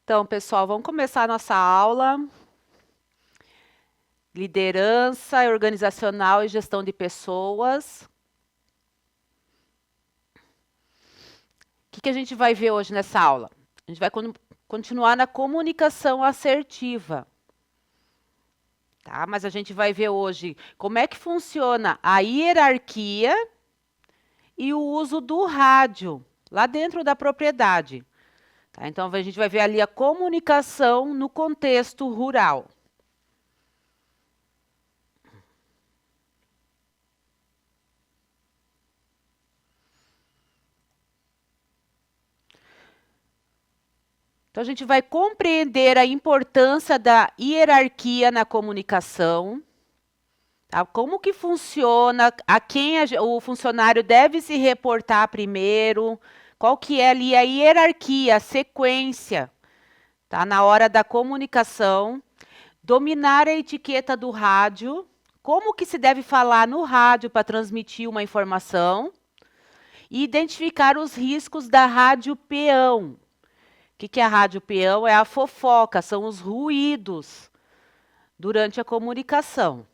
Então, pessoal, vamos começar a nossa aula. Liderança organizacional e gestão de pessoas. O que a gente vai ver hoje nessa aula? A gente vai continuar na comunicação assertiva. Tá? Mas a gente vai ver hoje como é que funciona a hierarquia e o uso do rádio lá dentro da propriedade. Tá? Então, a gente vai ver ali a comunicação no contexto rural. Então, a gente vai compreender a importância da hierarquia na comunicação, tá? Como que funciona, a quem o funcionário deve se reportar primeiro, qual que é ali a hierarquia, a sequência, tá? Na hora da comunicação, dominar a etiqueta do rádio, como que se deve falar no rádio para transmitir uma informação, e identificar os riscos da rádio peão. O que é a rádio peão? É a fofoca, são os ruídos durante a comunicação.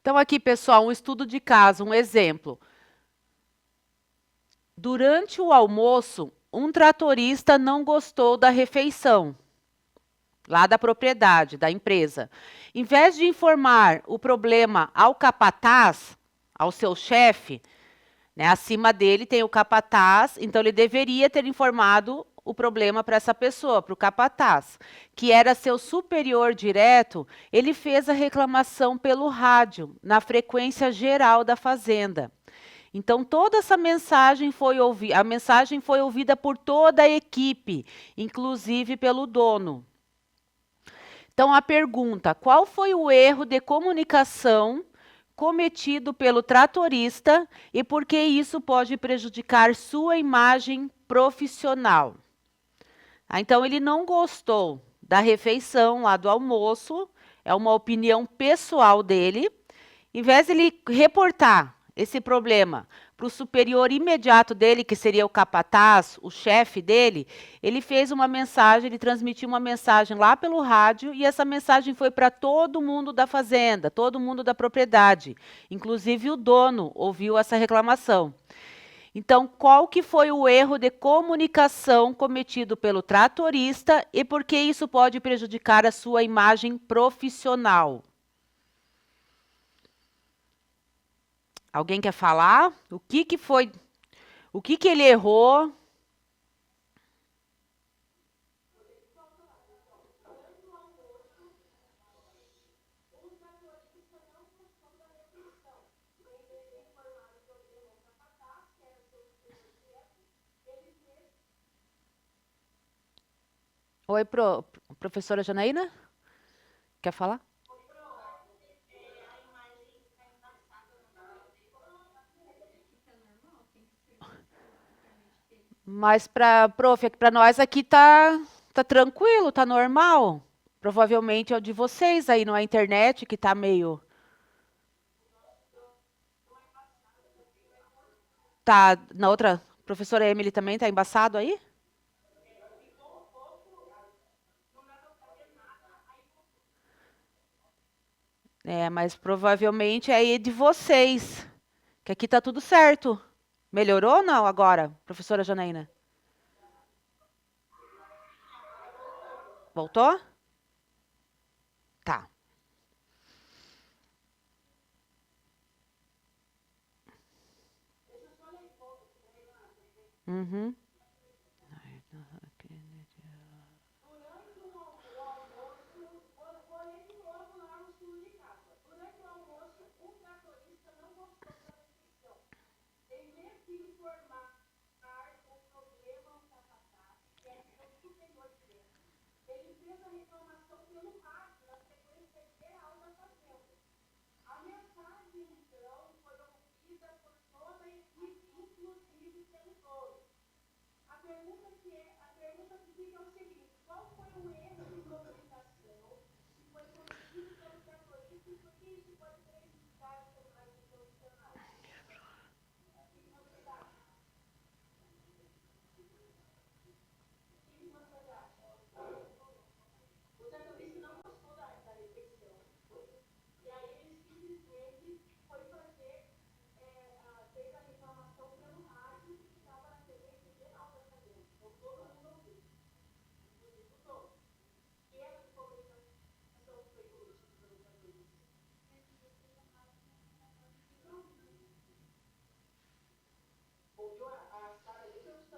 Então, aqui, pessoal, um estudo de caso, um exemplo. Durante o almoço, um tratorista não gostou da refeição, lá da propriedade, da empresa. Em vez de informar o problema ao capataz, ao seu chefe, né, acima dele tem o capataz, então ele deveria ter informado o problema para essa pessoa, para o capataz, que era seu superior direto. Ele fez a reclamação pelo rádio, na frequência geral da fazenda. Então, toda essa mensagem a mensagem foi ouvida por toda a equipe, inclusive pelo dono. Então, a pergunta: qual foi o erro de comunicação cometido pelo tratorista e por que isso pode prejudicar sua imagem profissional? Então, ele não gostou da refeição lá do almoço, é uma opinião pessoal dele. Em vez de ele reportar esse problema para o superior imediato dele, que seria o capataz, o chefe dele, ele fez uma mensagem, ele transmitiu uma mensagem lá pelo rádio e essa mensagem foi para todo mundo da fazenda, todo mundo da propriedade. Inclusive o dono ouviu essa reclamação. Então, qual que foi o erro de comunicação cometido pelo tratorista e por que isso pode prejudicar a sua imagem profissional? Alguém quer falar? O que foi? O que ele errou? Oi, professora Janaína? Quer falar? Mas para nós aqui tá tranquilo, tá normal. Provavelmente é o de vocês aí na internet que tá meio. Tá na outra. Professora Emily também tá embaçado aí? É, mas provavelmente é aí de vocês. Que aqui tá tudo certo. Melhorou ou não agora, professora Janaína? Voltou? Tá. Uhum.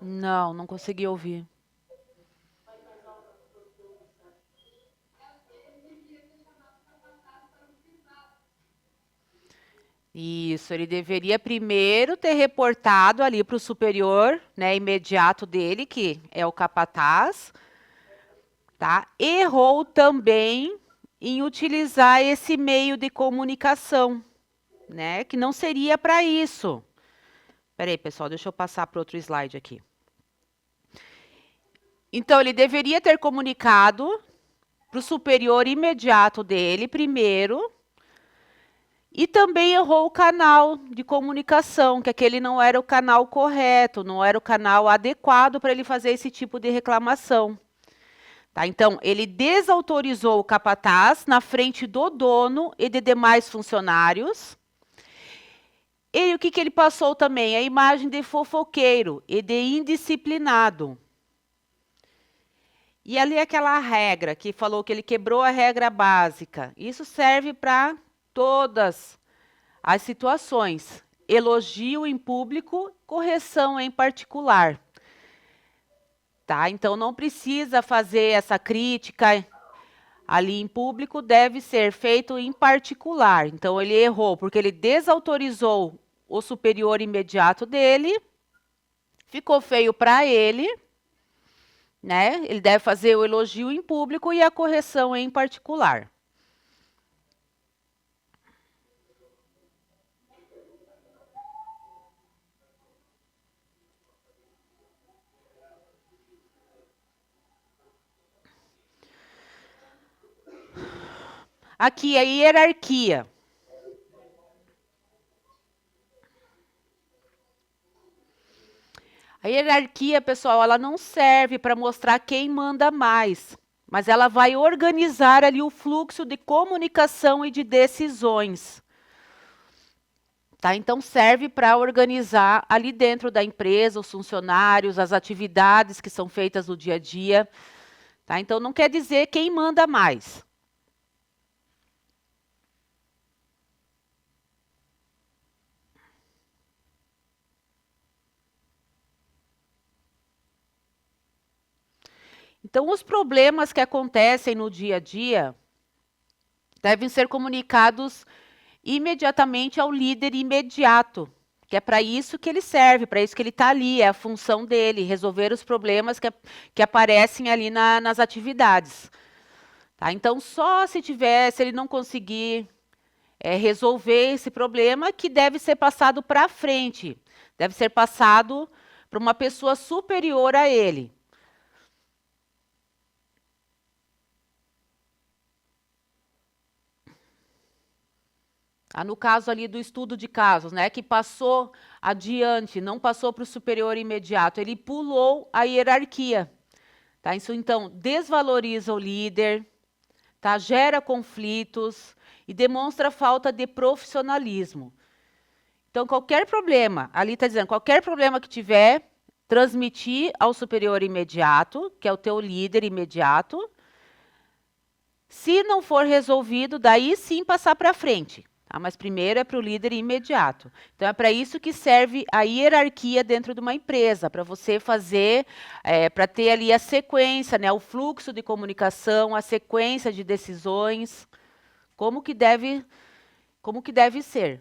Não, não consegui ouvir. Isso, ele deveria primeiro ter reportado ali para o superior, né, imediato dele, que é o capataz, tá? Errou também em utilizar esse meio de comunicação, né, que não seria para isso. Espera aí, pessoal, deixa eu passar para outro slide aqui. Então, ele deveria ter comunicado para o superior imediato dele primeiro, e também errou o canal de comunicação, que aquele não era o canal correto, não era o canal adequado para ele fazer esse tipo de reclamação. Tá? Então, ele desautorizou o capataz na frente do dono e de demais funcionários. E o que ele passou também? A imagem de fofoqueiro e de indisciplinado. E ali aquela regra que falou que ele quebrou a regra básica. Isso serve para todas as situações. Elogio em público, correção em particular. Tá? Então não precisa fazer essa crítica ali em público, deve ser feito em particular. Então ele errou porque ele desautorizou o superior imediato dele, ficou feio para ele, né? Ele deve fazer o elogio em público e a correção em particular. Aqui a hierarquia. A hierarquia, pessoal, ela não serve para mostrar quem manda mais, mas ela vai organizar ali o fluxo de comunicação e de decisões. Tá? Então, serve para organizar ali dentro da empresa os funcionários, as atividades que são feitas no dia a dia. Tá? Então, não quer dizer quem manda mais. Então, os problemas que acontecem no dia a dia devem ser comunicados imediatamente ao líder imediato, que é para isso que ele serve, para isso que ele está ali, é a função dele, resolver os problemas que aparecem ali nas atividades. Tá? Então, só se ele não conseguir resolver esse problema, que deve ser passado para frente, deve ser passado para uma pessoa superior a ele. No caso ali do estudo de casos, né, que passou adiante, não passou para o superior imediato, ele pulou a hierarquia. Tá? Isso, então, desvaloriza o líder, tá? Gera conflitos e demonstra falta de profissionalismo. Então, qualquer problema, ali está dizendo, qualquer problema que tiver, transmitir ao superior imediato, que é o teu líder imediato. Se não for resolvido, daí sim passar para frente. Tá? Mas primeiro é para o líder imediato. Então é para isso que serve a hierarquia dentro de uma empresa, para você fazer, para ter ali a sequência, né, o fluxo de comunicação, a sequência de decisões, como que deve ser.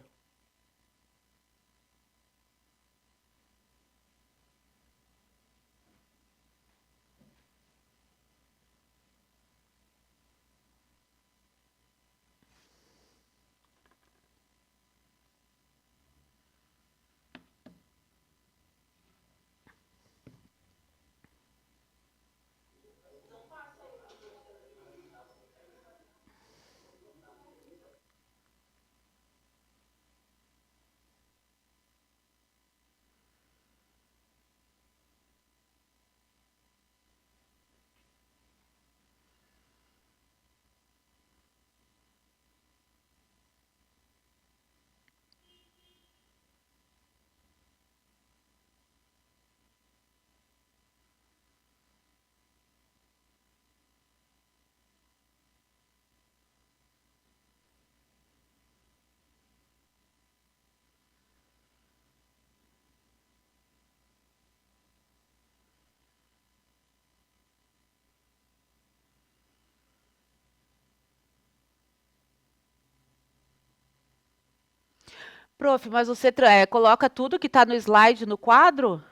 Prof, mas você coloca tudo que está no slide no quadro?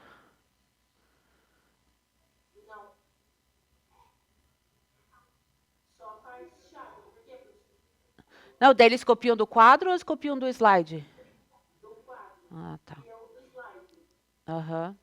Não, daí eles copiam do quadro ou eles copiam do slide? Ah, tá. Aham.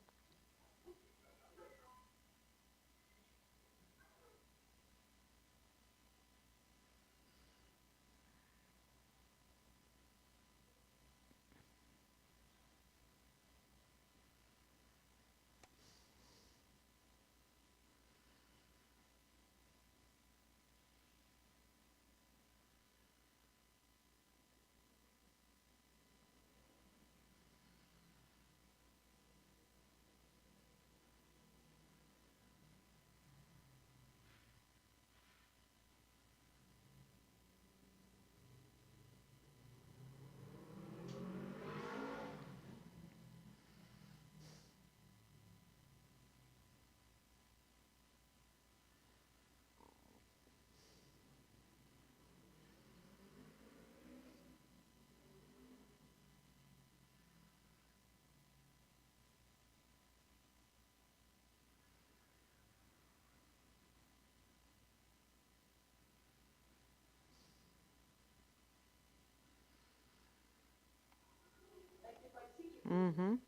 Uhum.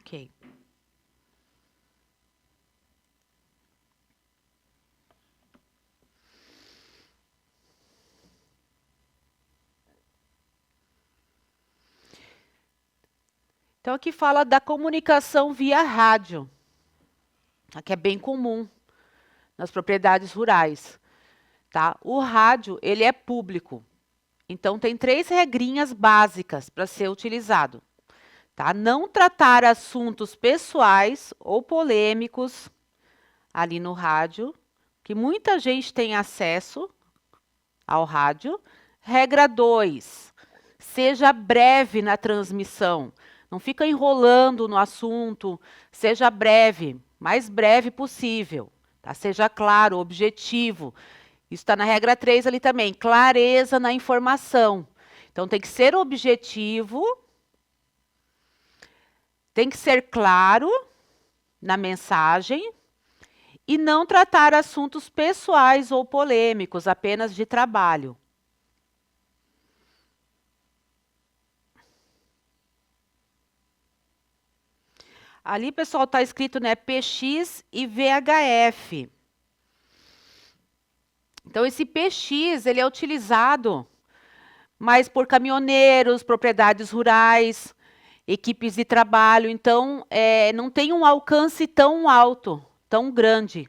Ok. Então, aqui fala da comunicação via rádio, que é bem comum nas propriedades rurais, tá? O rádio, ele é público. Então, tem 3 regrinhas básicas para ser utilizado, tá? Não tratar assuntos pessoais ou polêmicos ali no rádio, que muita gente tem acesso ao rádio. Regra 2, seja breve na transmissão. Não fica enrolando no assunto, seja breve, mais breve possível. Tá? Seja claro, objetivo. Isso está na regra 3 ali também, clareza na informação. Então, tem que ser objetivo, tem que ser claro na mensagem e não tratar assuntos pessoais ou polêmicos, apenas de trabalho. Ali, pessoal, está escrito, né, PX e VHF. Então, esse PX, ele é utilizado mais por caminhoneiros, propriedades rurais, equipes de trabalho. Então, não tem um alcance tão alto, tão grande,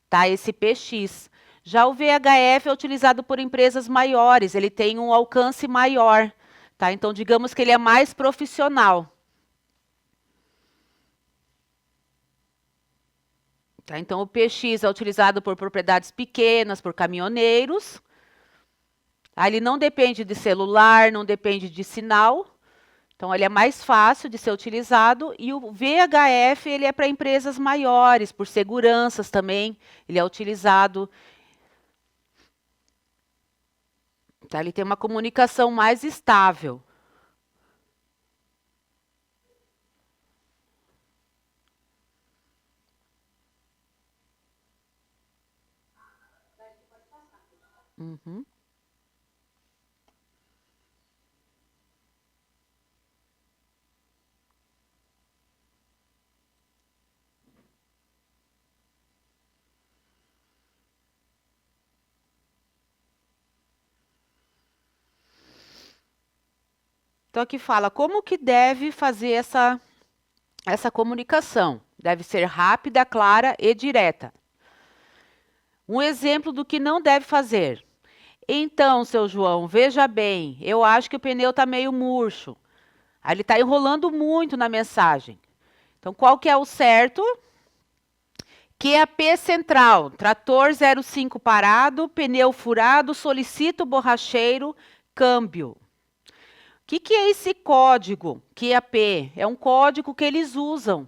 tá? Esse PX. Já o VHF é utilizado por empresas maiores, ele tem um alcance maior, tá? Então, digamos que ele é mais profissional. Tá? Então, o PX é utilizado por propriedades pequenas, por caminhoneiros. Ele não depende de celular, não depende de sinal. Então, ele é mais fácil de ser utilizado. E o VHF, ele é para empresas maiores, por seguranças também. Ele é utilizado. Tá? Ele tem uma comunicação mais estável. Uhum. Então, aqui fala como que deve fazer essa comunicação. Deve ser rápida, clara e direta. Um exemplo do que não deve fazer. Então, seu João, veja bem, eu acho que o pneu está meio murcho. Aí ele está enrolando muito na mensagem. Então, qual que é o certo? QAP central, trator 05 parado, pneu furado, solicito borracheiro, câmbio. O que é esse código QAP? É um código que eles usam.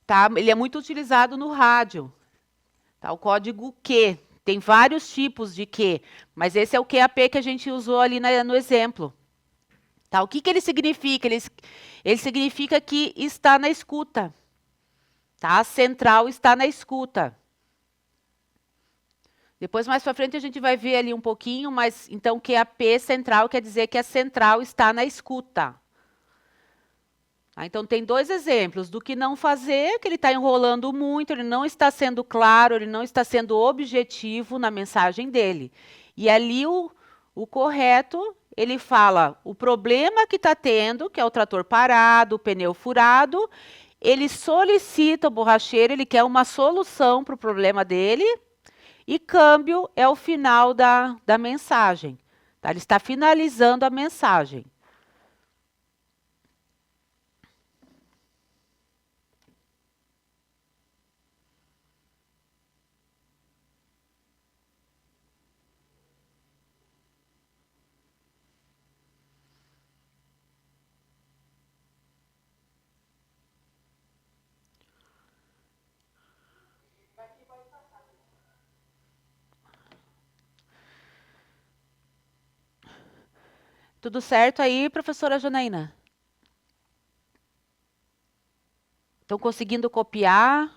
Tá? Ele é muito utilizado no rádio. Tá? O código Q. Tem vários tipos de Q, mas esse é o QAP que a gente usou ali no exemplo. Tá? O que que ele significa? Ele significa que está na escuta. Tá? A central está na escuta. Depois, mais para frente, a gente vai ver ali um pouquinho, mas então QAP central quer dizer que a central está na escuta. Tá? Então, tem dois exemplos do que não fazer, que ele está enrolando muito, ele não está sendo claro, ele não está sendo objetivo na mensagem dele. E ali o correto, ele fala o problema que está tendo, que é o trator parado, o pneu furado, ele solicita o borracheiro, ele quer uma solução para o problema dele, e câmbio é o final da mensagem. Tá? Ele está finalizando a mensagem. Tudo certo aí, professora Janaína? Estão conseguindo copiar?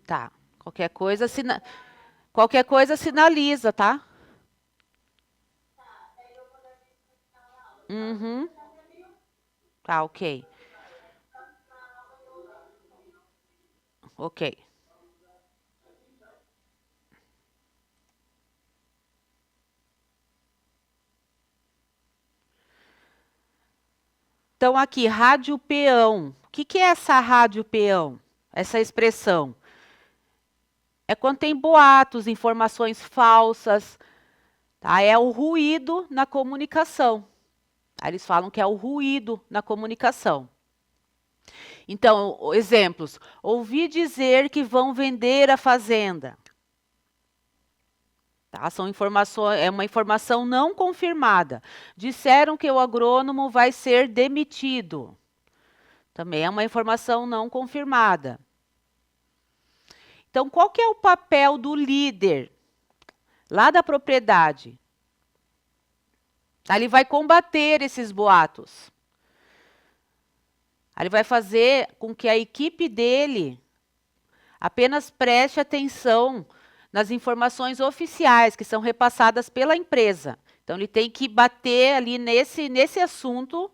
Tá. Qualquer coisa sinaliza, tá? Uhum. Tá, ok. Ok. Então, aqui, rádio peão. O que que é essa rádio peão? Essa expressão? É quando tem boatos, informações falsas, tá? É o ruído na comunicação. Aí eles falam que é o ruído na comunicação. Então, exemplos. Ouvi dizer que vão vender a fazenda. Tá? São informações, é uma informação não confirmada. Disseram que o agrônomo vai ser demitido. Também é uma informação não confirmada. Então, qual que é o papel do líder lá da propriedade? Ele vai combater esses boatos. Ele vai fazer com que a equipe dele apenas preste atenção nas informações oficiais que são repassadas pela empresa. Então, ele tem que bater ali nesse assunto,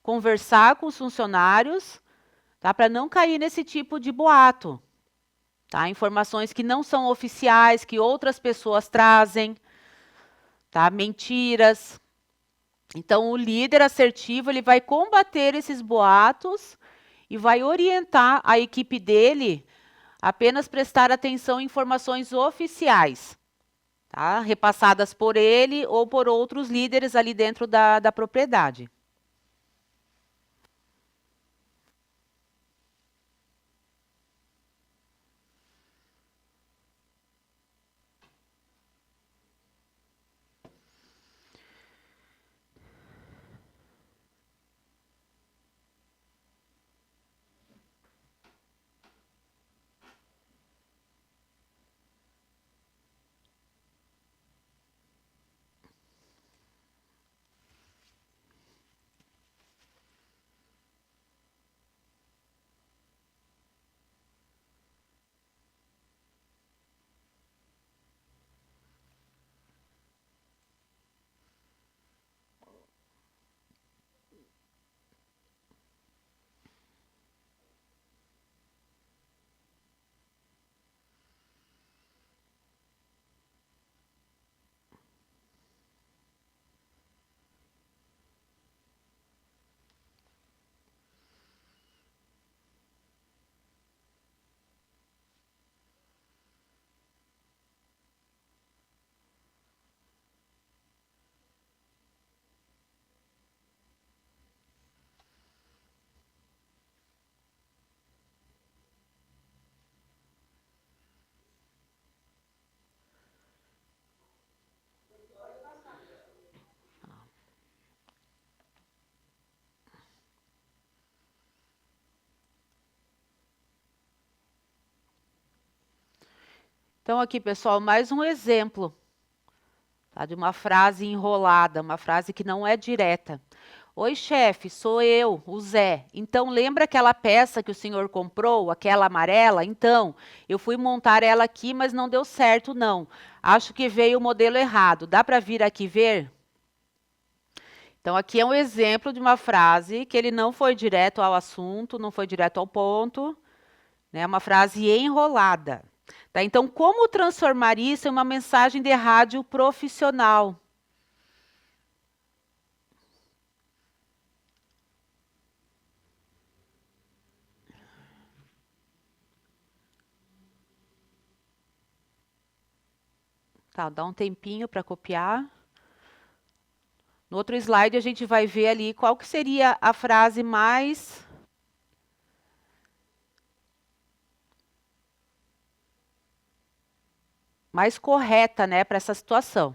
conversar com os funcionários, tá? Para não cair nesse tipo de boato. Tá? Informações que não são oficiais, que outras pessoas trazem, tá? Mentiras. Então, o líder assertivo ele vai combater esses boatos e vai orientar a equipe dele a apenas prestar atenção em informações oficiais, tá? Repassadas por ele ou por outros líderes ali dentro da propriedade. Então, aqui, pessoal, mais um exemplo, tá? De uma frase enrolada, uma frase que não é direta. Oi, chefe, sou eu, o Zé. Então, lembra aquela peça que o senhor comprou, aquela amarela? Então, eu fui montar ela aqui, mas não deu certo, não. Acho que veio o modelo errado. Dá para vir aqui ver? Então, aqui é um exemplo de uma frase que ele não foi direto ao assunto, não foi direto ao ponto, né? Uma frase enrolada. Tá? Então, como transformar isso em uma mensagem de rádio profissional? Tá, dá um tempinho para copiar. No outro slide, a gente vai ver ali qual que seria a frase mais correta, né, para essa situação.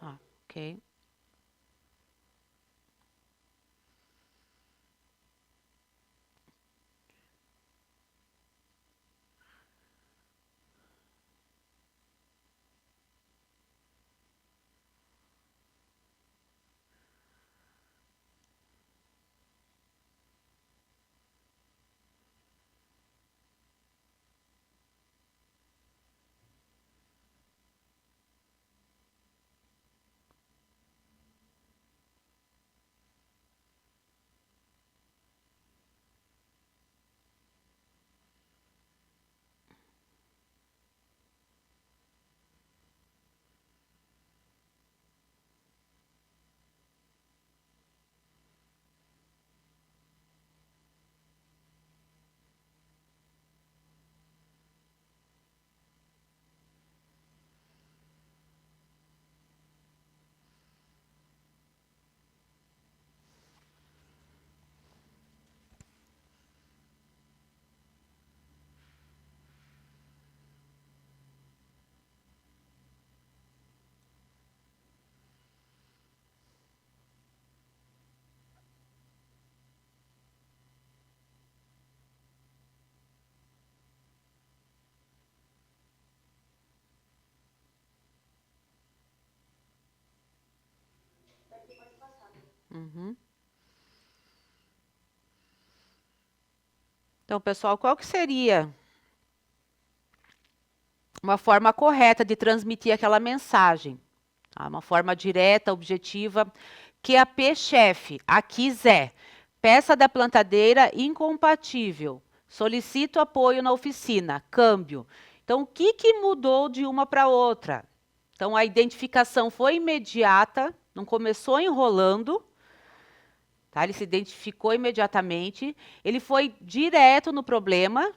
Ah, ok. Uhum. Então, pessoal, qual que seria uma forma correta de transmitir aquela mensagem? Tá? Uma forma direta, objetiva. QAP chefe, aqui Zé. Peça da plantadeira incompatível. Solicito apoio na oficina. Câmbio. Então, o que, que mudou de uma para outra? Então, a identificação foi imediata, não começou enrolando, tá? Ele se identificou imediatamente, ele foi direto no problema,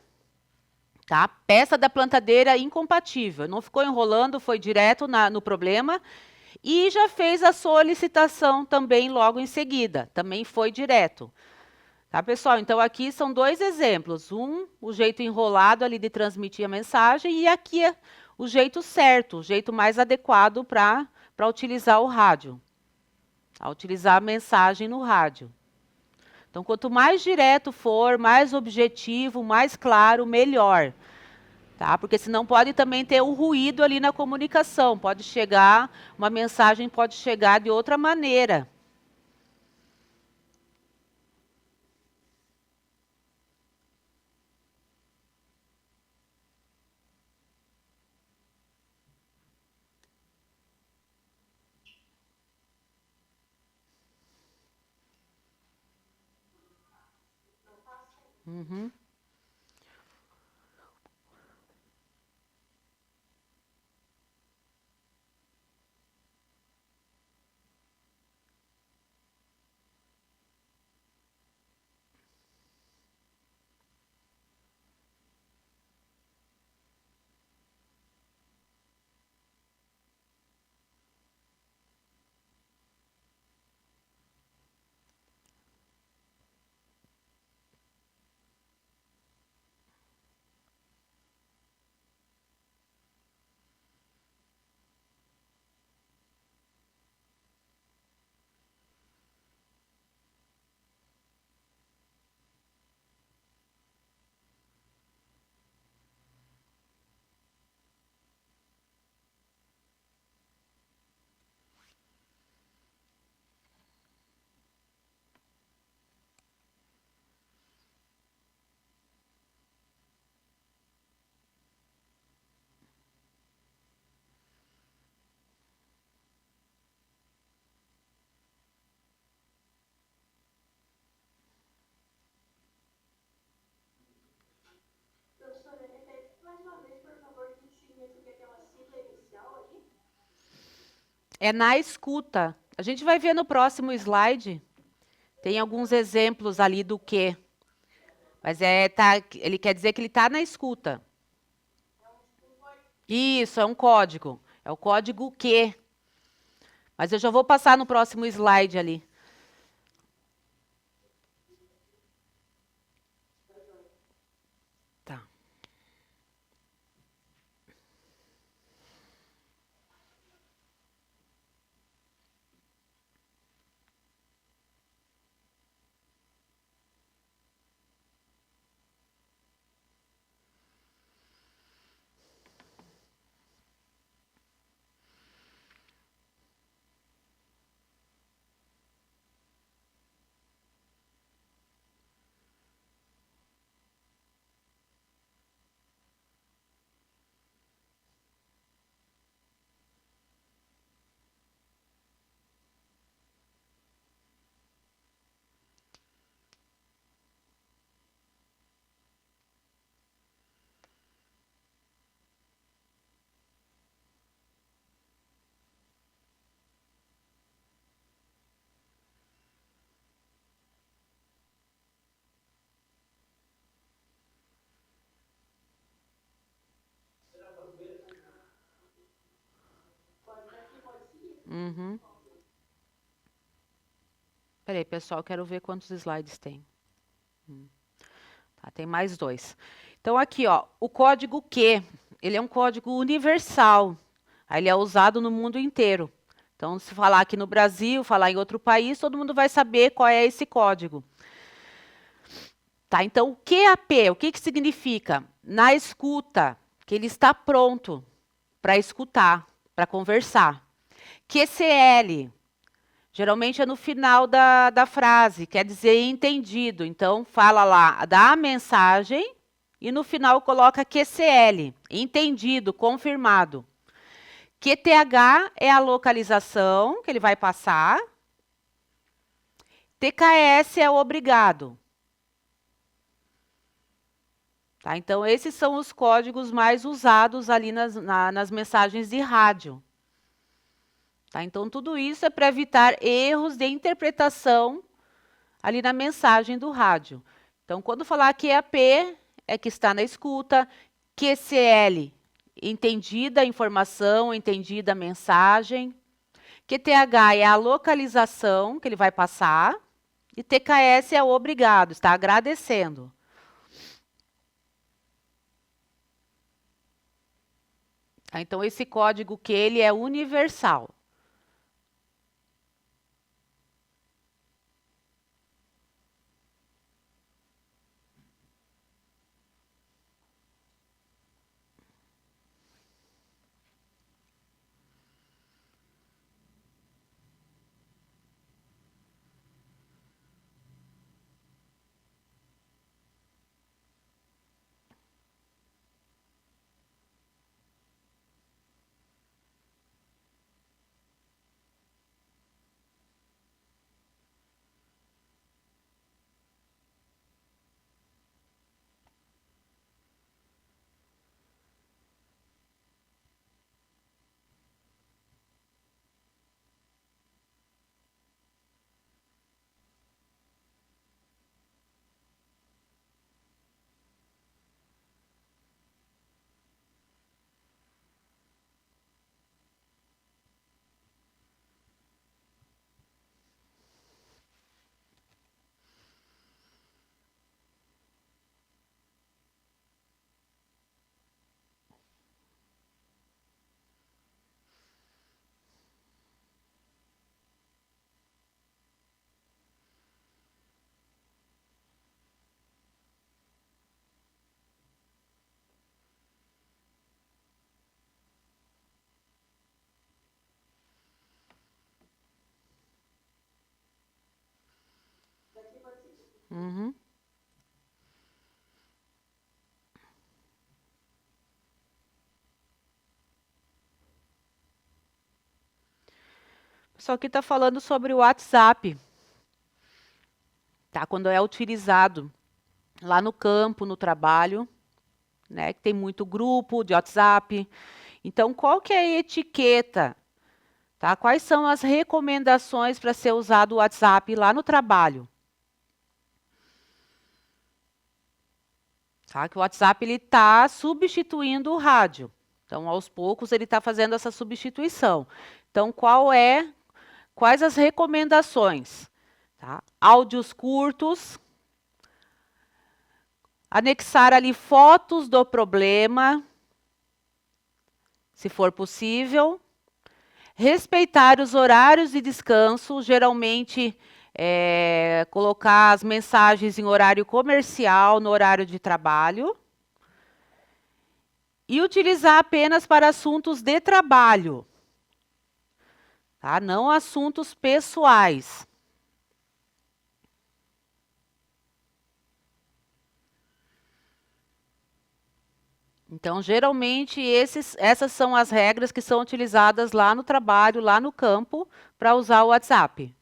tá? Peça da plantadeira incompatível, não ficou enrolando, foi direto no problema e já fez a solicitação também logo em seguida, também foi direto. Tá, pessoal? Então, aqui são dois exemplos. Um, o jeito enrolado ali de transmitir a mensagem, e aqui é o jeito certo, o jeito mais adequado para utilizar o rádio, a utilizar a mensagem no rádio. Então, quanto mais direto for, mais objetivo, mais claro, melhor. Tá? Porque senão pode também ter o ruído ali na comunicação, pode chegar, uma mensagem pode chegar de outra maneira. Uhum. É na escuta. A gente vai ver no próximo slide. Tem alguns exemplos ali do que. Mas ele quer dizer que ele está na escuta. Isso, é um código. É o código Q. Mas eu já vou passar no próximo slide ali. Tá. Uhum. Peraí, pessoal, quero ver quantos slides tem. Tá, tem mais 2. Então, aqui, ó, o código Q, ele é um código universal. Aí ele é usado no mundo inteiro. Então, se falar aqui no Brasil, falar em outro país, todo mundo vai saber qual é esse código. Tá, então, o QAP, o que que significa? Na escuta, que ele está pronto para escutar, para conversar. QCL, geralmente é no final da frase, quer dizer entendido. Então, fala lá, dá a mensagem e no final coloca QCL, entendido, confirmado. QTH é a localização que ele vai passar. TKS é o obrigado. Tá? Então, esses são os códigos mais usados ali nas mensagens de rádio. Tá? Então, tudo isso é para evitar erros de interpretação ali na mensagem do rádio. Então, quando falar QAP, é que está na escuta. QCL, entendida a informação, entendida a mensagem. QTH é a localização que ele vai passar. E TKS é o obrigado, está agradecendo. Tá? Então, esse código Q ele é universal. Uhum. Só que está falando sobre o WhatsApp, tá? Quando é utilizado lá no campo, no trabalho, né? Que tem muito grupo de WhatsApp. Então, qual que é a etiqueta Tá? Quais são as recomendações para ser usado o WhatsApp lá no trabalho? Tá? Que o WhatsApp está substituindo o rádio. Então, aos poucos, ele está fazendo essa substituição. Então, quais as recomendações? Tá? Áudios curtos, anexar ali fotos do problema, se for possível. Respeitar os horários de descanso, geralmente colocar as mensagens em horário comercial, no horário de trabalho. E utilizar apenas para assuntos de trabalho, tá? Não assuntos pessoais. Então, geralmente, essas são as regras que são utilizadas lá no trabalho, lá no campo, para usar o WhatsApp.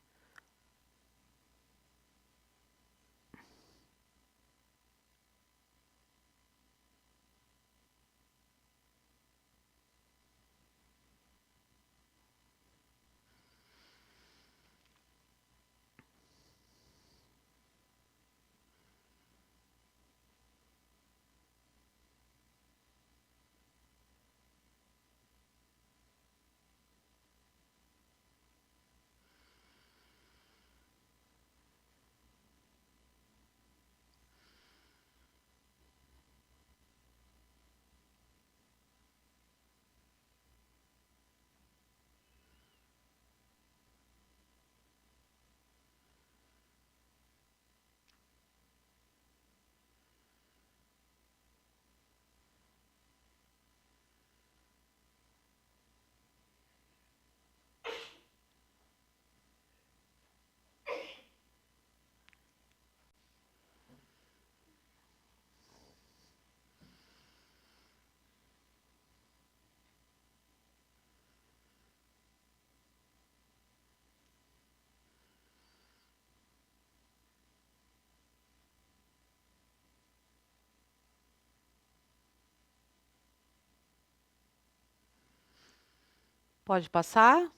Pode passar?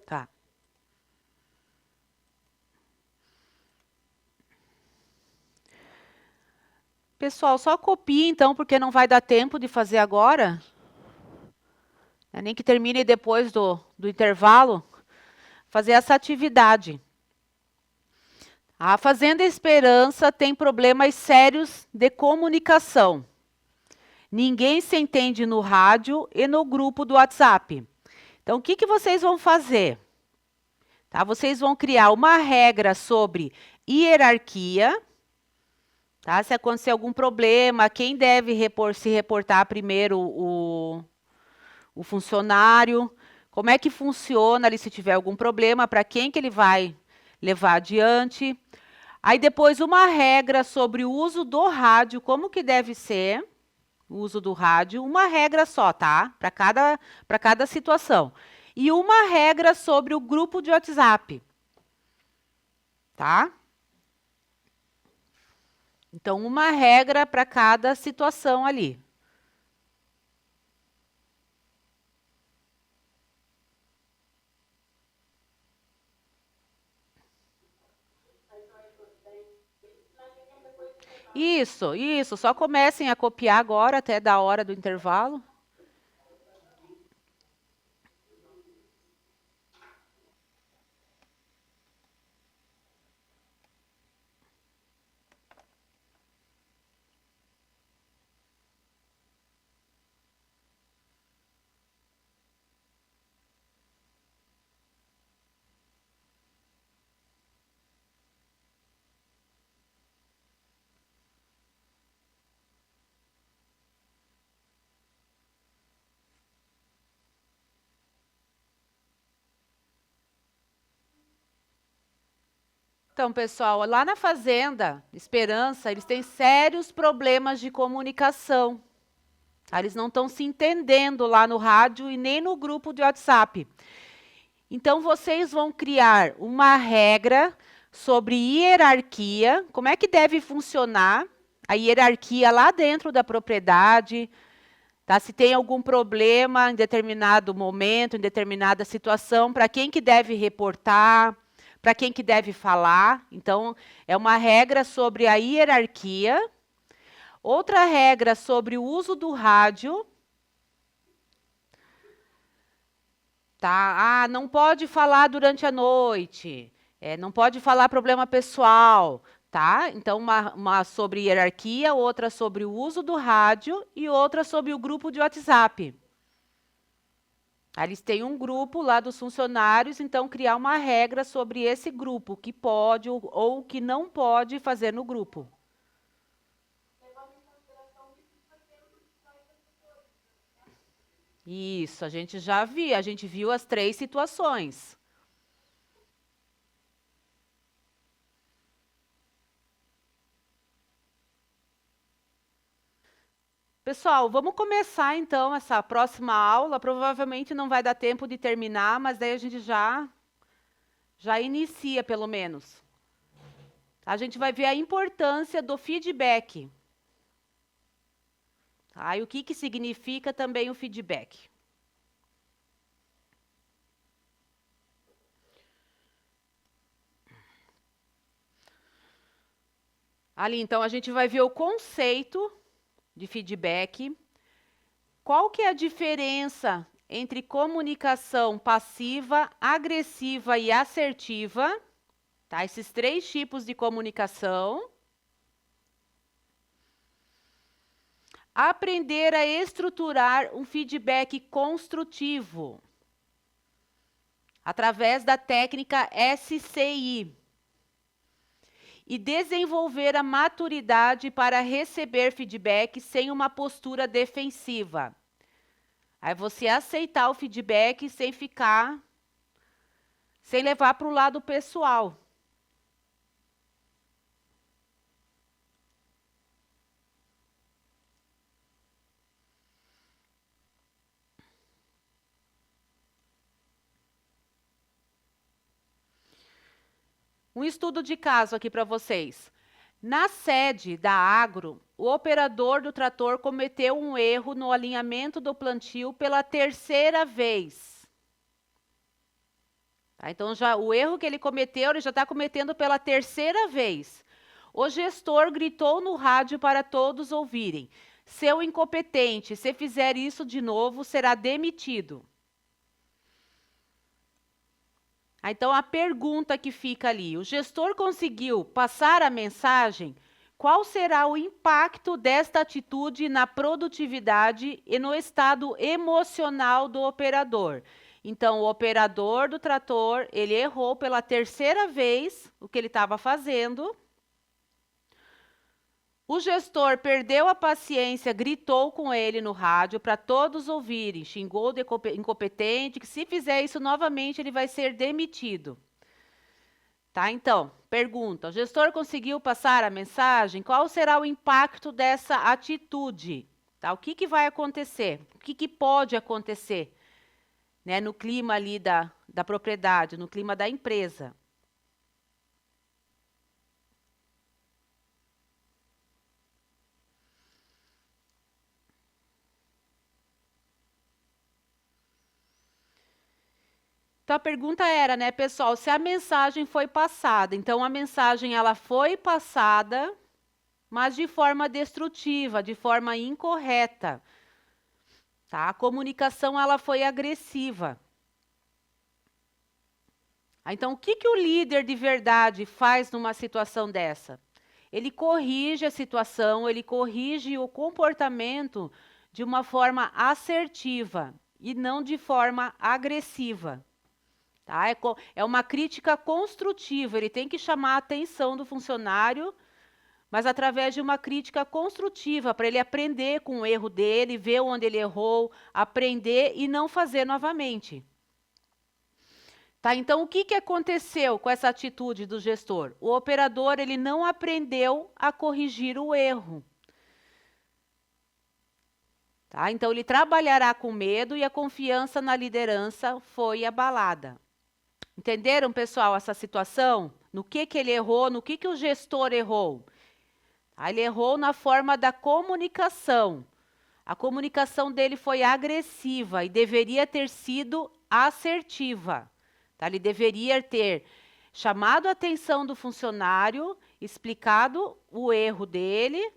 Tá. Pessoal, só copie então, porque não vai dar tempo de fazer agora. Nem que termine depois do intervalo, fazer essa atividade. A Fazenda Esperança tem problemas sérios de comunicação. Ninguém se entende no rádio e no grupo do WhatsApp. Então, o que vocês vão fazer? Tá? Vocês vão criar uma regra sobre hierarquia. Tá? Se acontecer algum problema, quem deve se reportar primeiro o funcionário? Como é que funciona ali se tiver algum problema? Para quem que ele vai levar adiante? Aí depois uma regra sobre o uso do rádio, como que deve ser o uso do rádio, uma regra só, tá? Para cada situação. E uma regra sobre o grupo de WhatsApp, tá? Então, uma regra para cada situação ali. Isso. Só comecem a copiar agora, até da hora do intervalo. Então, pessoal, lá na Fazenda Esperança, eles têm sérios problemas de comunicação. Eles não estão se entendendo lá no rádio e nem no grupo de WhatsApp. Então, vocês vão criar uma regra sobre hierarquia, como é que deve funcionar a hierarquia lá dentro da propriedade, tá? Se tem algum problema em determinado momento, em determinada situação, para quem que deve reportar, para quem que deve falar. Então, é uma regra sobre a hierarquia. Outra regra sobre o uso do rádio. Tá? Ah, não pode falar durante a noite. Não pode falar problema pessoal. Tá? Então, uma sobre hierarquia, outra sobre o uso do rádio e outra sobre o grupo de WhatsApp. Eles têm um grupo lá dos funcionários, então criar uma regra sobre esse grupo, o que pode ou o que não pode fazer no grupo. Isso, a gente viu as 3 situações. Pessoal, vamos começar então essa próxima aula. Provavelmente não vai dar tempo de terminar, mas daí a gente já inicia pelo menos. A gente vai ver a importância do feedback. Tá? E o que significa também o feedback. Ali, então, a gente vai ver o conceito de feedback. Qual que é a diferença entre comunicação passiva, agressiva e assertiva? Tá? Esses 3 tipos de comunicação. Aprender a estruturar um feedback construtivo através da técnica SCI. E desenvolver a maturidade para receber feedback sem uma postura defensiva. Aí você aceitar o feedback sem levar para o lado pessoal. Um estudo de caso aqui para vocês. Na sede da Agro, o operador do trator cometeu um erro no alinhamento do plantio pela 3ª vez. Tá? Então, o erro que ele cometeu, ele já está cometendo pela 3ª vez. O gestor gritou no rádio para todos ouvirem. Seu incompetente, se fizer isso de novo, será demitido. Então, a pergunta que fica ali, o gestor conseguiu passar a mensagem? Qual será o impacto desta atitude na produtividade e no estado emocional do operador? Então, o operador do trator, ele errou pela 3ª vez o que ele estava fazendo. O gestor perdeu a paciência, gritou com ele no rádio para todos ouvirem, xingou de incompetente, que se fizer isso novamente ele vai ser demitido. Tá? Então, pergunta, o gestor conseguiu passar a mensagem? Qual será o impacto dessa atitude? Tá? O que vai acontecer? O que pode acontecer, né, no clima ali da propriedade, no clima da empresa? Então a pergunta era, né, pessoal, se a mensagem foi passada. Então a mensagem ela foi passada, mas de forma destrutiva, de forma incorreta. Tá? A comunicação ela foi agressiva. Então o que o líder de verdade faz numa situação dessa? Ele corrige a situação, ele corrige o comportamento de uma forma assertiva e não de forma agressiva. Tá? É uma crítica construtiva, ele tem que chamar a atenção do funcionário, mas através de uma crítica construtiva, para ele aprender com o erro dele, ver onde ele errou, aprender e não fazer novamente. Tá? Então, o que aconteceu com essa atitude do gestor? O operador ele não aprendeu a corrigir o erro. Tá? Então, ele trabalhará com medo e a confiança na liderança foi abalada. Entenderam, pessoal, essa situação? No que ele errou, no que o gestor errou? Ele errou na forma da comunicação. A comunicação dele foi agressiva e deveria ter sido assertiva. Tá? Ele deveria ter chamado a atenção do funcionário, explicado o erro dele,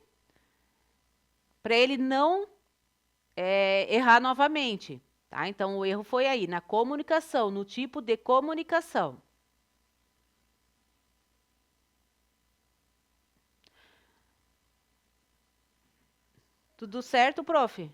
para ele não errar novamente. Tá? Então, o erro foi aí, na comunicação, no tipo de comunicação. Tudo certo, prof?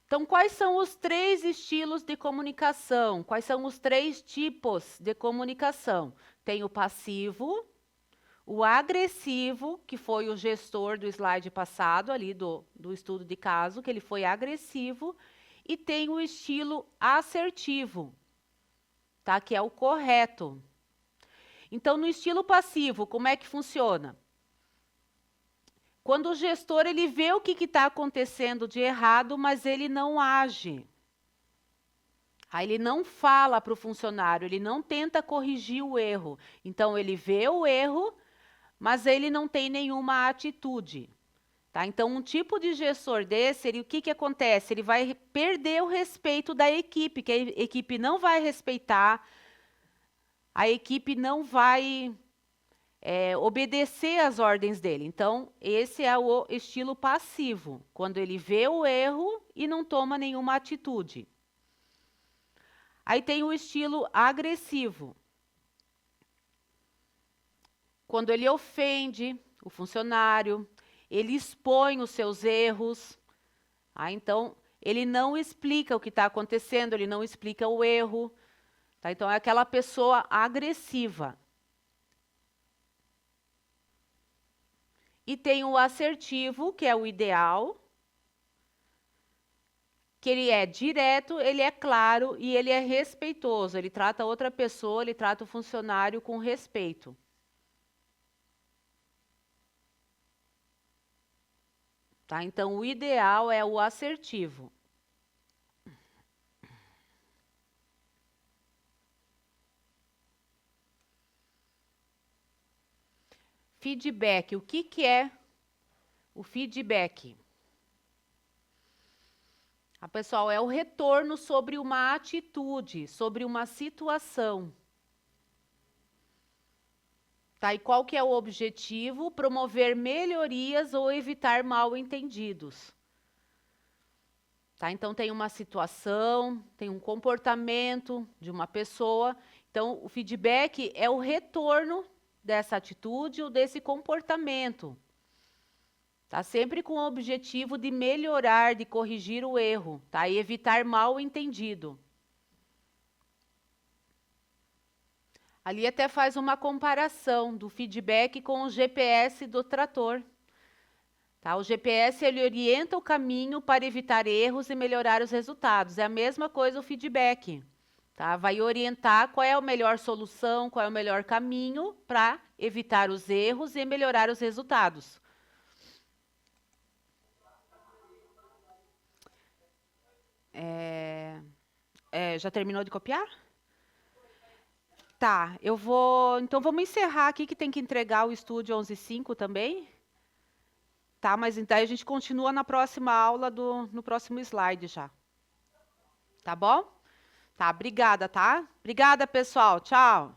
Então, quais são os 3 estilos de comunicação? Quais são os 3 tipos de comunicação? Tem o passivo, o agressivo, que foi o gestor do slide passado, ali do estudo de caso, que ele foi agressivo, e tem o estilo assertivo, tá? Que é o correto. Então, no estilo passivo, como é que funciona? Quando o gestor ele vê o que está acontecendo de errado, mas ele não age. Aí ele não fala para o funcionário, ele não tenta corrigir o erro. Então, ele vê o erro, mas ele não tem nenhuma atitude. Tá? Então, um tipo de gestor desse, o que acontece? Ele vai perder o respeito da equipe, que a equipe não vai respeitar, a equipe não vai obedecer às ordens dele. Então, esse é o estilo passivo, quando ele vê o erro e não toma nenhuma atitude. Aí tem o estilo agressivo, quando ele ofende o funcionário, ele expõe os seus erros. Então, ele não explica o que está acontecendo, ele não explica o erro. Tá? Então, é aquela pessoa agressiva. E tem o assertivo, que é o ideal, que ele é direto, ele é claro e ele é respeitoso. Ele trata a outra pessoa, ele trata o funcionário com respeito. Tá? Então, o ideal é o assertivo. Feedback. O que é o feedback? Pessoal, é o retorno sobre uma atitude, sobre uma situação. Tá? E qual que é o objetivo? Promover melhorias ou evitar mal-entendidos. Tá? Então, tem uma situação, tem um comportamento de uma pessoa. Então, o feedback é o retorno dessa atitude ou desse comportamento. Tá? Sempre com o objetivo de melhorar, de corrigir o erro, tá? E evitar mal-entendido. Ali até faz uma comparação do feedback com o GPS do trator. Tá? O GPS ele orienta o caminho para evitar erros e melhorar os resultados. É a mesma coisa o feedback. Tá? Vai orientar qual é a melhor solução, qual é o melhor caminho para evitar os erros e melhorar os resultados. Já terminou de copiar? Tá, eu vou... Então, vamos encerrar aqui, que tem que entregar o estúdio 11:05 também. Tá, mas então a gente continua na próxima aula, no próximo slide já. Tá bom? Tá, obrigada, tá? Obrigada, pessoal. Tchau.